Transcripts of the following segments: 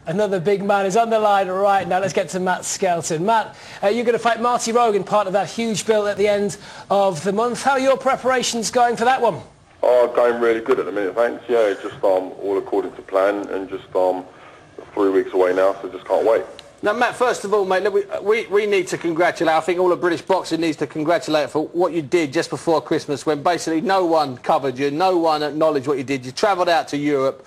Another big man is on the line right now. Let's get to Matt Skelton. Matt, you're going to fight Martin Rogan, part of that huge bill at the end of the month. How are your preparations going for that one? Oh, going really good at the minute, thanks. Yeah, just all according to plan, and just 3 weeks away now, so just can't wait. Now, Matt, first of all, mate, we need to congratulate. I think all of British boxing needs to congratulate for what you did just before Christmas, when basically no one covered you, no one acknowledged what you did. You travelled out to Europe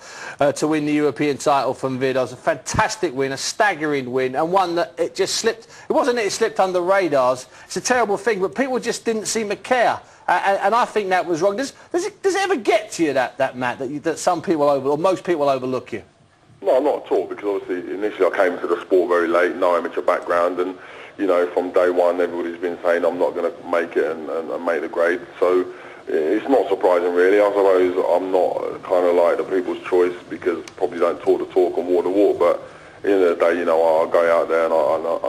to win the European title from Vidos. A fantastic win, a staggering win, and one that it just slipped. It wasn't that it slipped under radars. It's a terrible thing, but people just didn't seem to care. And I think that was wrong. Does it ever get to you, that Matt, that some people or most people overlook you? No, not at all, because obviously initially I came into the sport very late, no amateur background, and you know, from day one everybody's been saying I'm not going to make it and make the grade, so it's not surprising really. I suppose I'm not kind of like the people's choice, because probably don't talk the talk and walk the walk, but at the end of the day, you know, I go out there and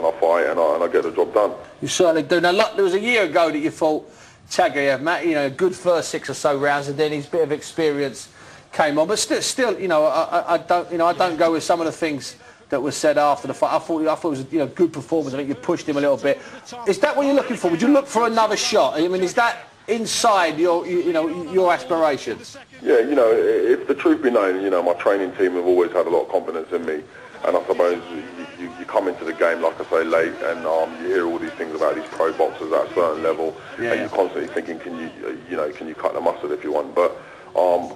I fight and I get the job done. You certainly do. Now, look, there was a year ago that you thought, Chagayev, Matt, you know, a good first 6 or so rounds, and then his bit of experience came on, but still, you know, I don't go with some of the things that was said after the fight. I thought it was, you know, good performance. I think you pushed him a little bit. Is that what you're looking for? Would you look for another shot? I mean, is that inside your aspirations? Yeah, you know, if the truth be known, you know, my training team have always had a lot of confidence in me, and I suppose you come into the game, like I say, late, and you hear all these things about these pro boxers at a certain level, and you're constantly thinking, can you cut the mustard if you want? But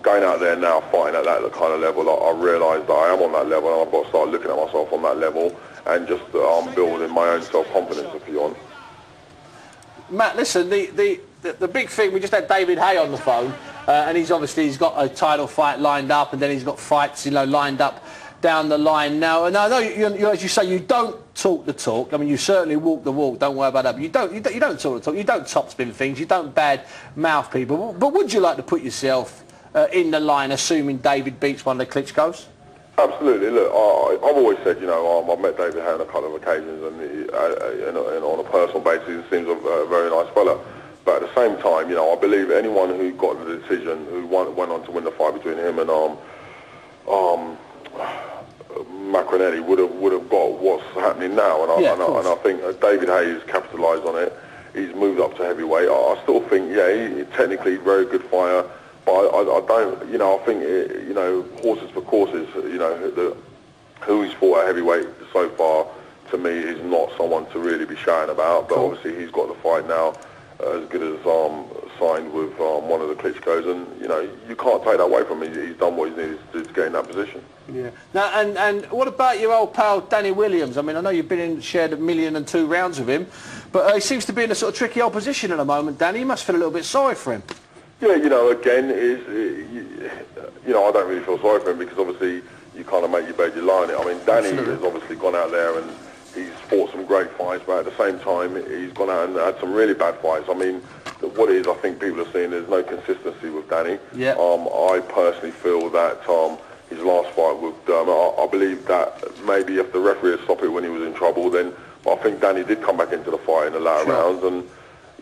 going out there now, fighting at that kind of level, I realise that I am on that level, and I've got to start looking at myself on that level and just building my own self-confidence, if you want. Matt, listen, the big thing, we just had David Haye on the phone, and he's got a title fight lined up, and then he's got fights, you know, lined up down the line now. And I know, you, as you say, you don't talk the talk. I mean, you certainly walk the walk. Don't worry about that. But you don't talk the talk. You don't topspin things. You don't bad mouth people. But would you like to put yourself in the line, assuming David beats one of the Klitschko's? Absolutely. Look, I've always said, you know, I've met David Haye on a couple of occasions, and on a personal basis, he seems a very nice fella. But at the same time, you know, I believe anyone who got the decision, who went on to win the fight between him and Macronetti would have got what's happening now, and I think David Haye has capitalised on it. He's moved up to heavyweight. I still think, yeah, he's technically a very good fighter, but I don't, you know, I think, you know, horses for courses, you know, who he's fought at heavyweight so far, to me, is not someone to really be shouting about. But obviously he's got the fight now, as good as signed with one of the Klitschko's, and you know, you can't take that away from him. He's done what he's needed to do to get in that position. Yeah. Now, and what about your old pal Danny Williams? I mean, I know you've been shared 1,002 rounds with him, but he seems to be in a sort of tricky opposition at the moment. Danny, you must feel a little bit sorry for him. Yeah, you know, again, you know, I don't really feel sorry for him, because obviously you kind of make your bed, you lie on it. I mean, Danny has obviously gone out there and he's fought some great fights, but at the same time, he's gone out and had some really bad fights. I mean, what it is, I think people are seeing there's no consistency with Danny. Yeah. I personally feel that his last fight with Dermot, I believe that maybe if the referee had stopped it when he was in trouble, then I think Danny did come back into the fight in the latter rounds, and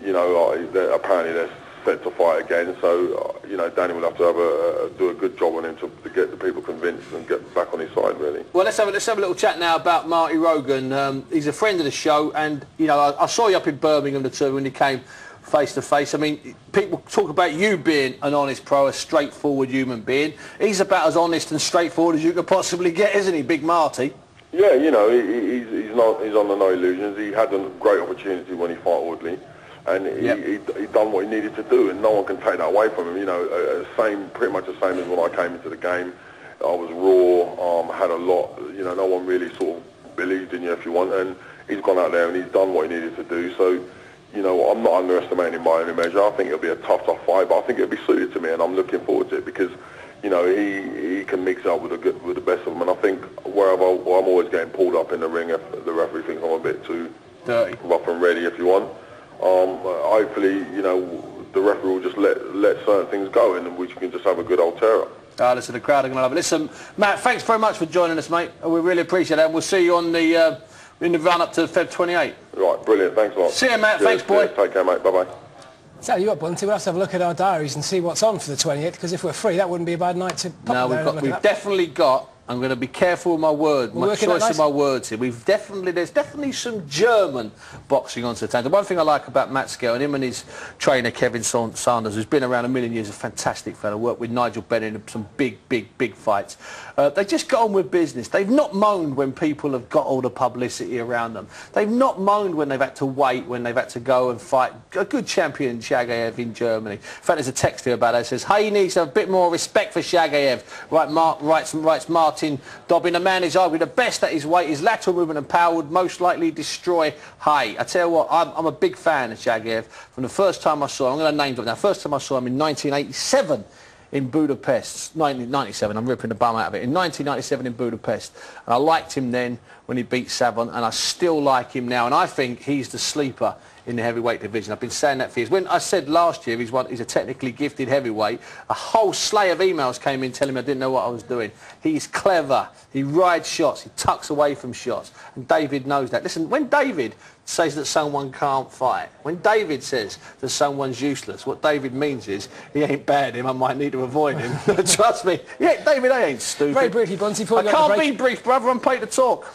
you know, apparently they're set to fight again. So you know, Danny will have to do a good job on him to get the people convinced and get back on his side, really. Well, let's have a little chat now about Martin Rogan. He's a friend of the show, and you know, I saw you up in Birmingham the two when you came face to face. I mean, people talk about you being an honest pro, a straightforward human being. He's about as honest and straightforward as you could possibly get, isn't he, Big Marty? Yeah, you know, he's under no illusions. He had a great opportunity when he fought Woodley, and he done what he needed to do, and no one can take that away from him. You know, pretty much the same as when I came into the game. I was raw, had a lot. You know, no one really sort of believed in you, if you want, and he's gone out there and he's done what he needed to do. So, you know, I'm not underestimating him by any measure. I think it'll be a tough fight, but I think it'll be suited to me, and I'm looking forward to it, because, you know, he can mix up with the best of them. And I think wherever I'm always getting pulled up in the ring if the referee thinks I'm a bit too dirty, rough and ready, if you want. Hopefully, you know, the referee will just let certain things go, and we can just have a good old tear-up. Listen, the crowd are going to love it. Listen, Matt, thanks very much for joining us, mate. We really appreciate it, and we'll see you on the in the run-up to Feb 28. Right, brilliant. Thanks a lot. See you, Matt. Cheers, thanks, boy. Cheers. Take care, mate. Bye-bye. Tell you what, Bunty, we'll have to have a look at our diaries and see what's on for the 28th, because if we're free, that wouldn't be a bad night to pop. No, we've definitely got I'm going to be careful with my word, my choice of my words here. There's definitely some German boxing on the one thing I like about Matt Skelton, him and his trainer Kevin Sanders, who's been around a million years, a fantastic fellow, worked with Nigel Bennett in some big fights. They just got on with business. They've not moaned when people have got all the publicity around them. They've not moaned when they've had to wait, when they've had to go and fight a good champion, Shagayev, in Germany. In fact, there's a text here about that. It says, hey, he needs to have a bit more respect for Shagayev. Writes Martin Dobbin, a man is arguably the best at his weight. His lateral movement and power would most likely destroy Hay. I tell you what, I'm a big fan of Shagayev. From the first time I saw him, I'm going to name him now. First time I saw him in 1987 in Budapest. 1997, I'm ripping the bum out of it. In 1997 in Budapest. And I liked him then when he beat Savon, and I still like him now. And I think he's the sleeper in the heavyweight division. I've been saying that for years. When I said last year he's a technically gifted heavyweight, a whole slew of emails came in telling me I didn't know what I was doing. He's clever. He rides shots. He tucks away from shots. And David knows that. Listen, when David says that someone can't fight, when David says that someone's useless, what David means is he ain't bad him, I might need to avoid him. Trust me. Yeah, David, I ain't stupid. Very briefly, Bunty, I can't be brief, brother. I'm paid to talk.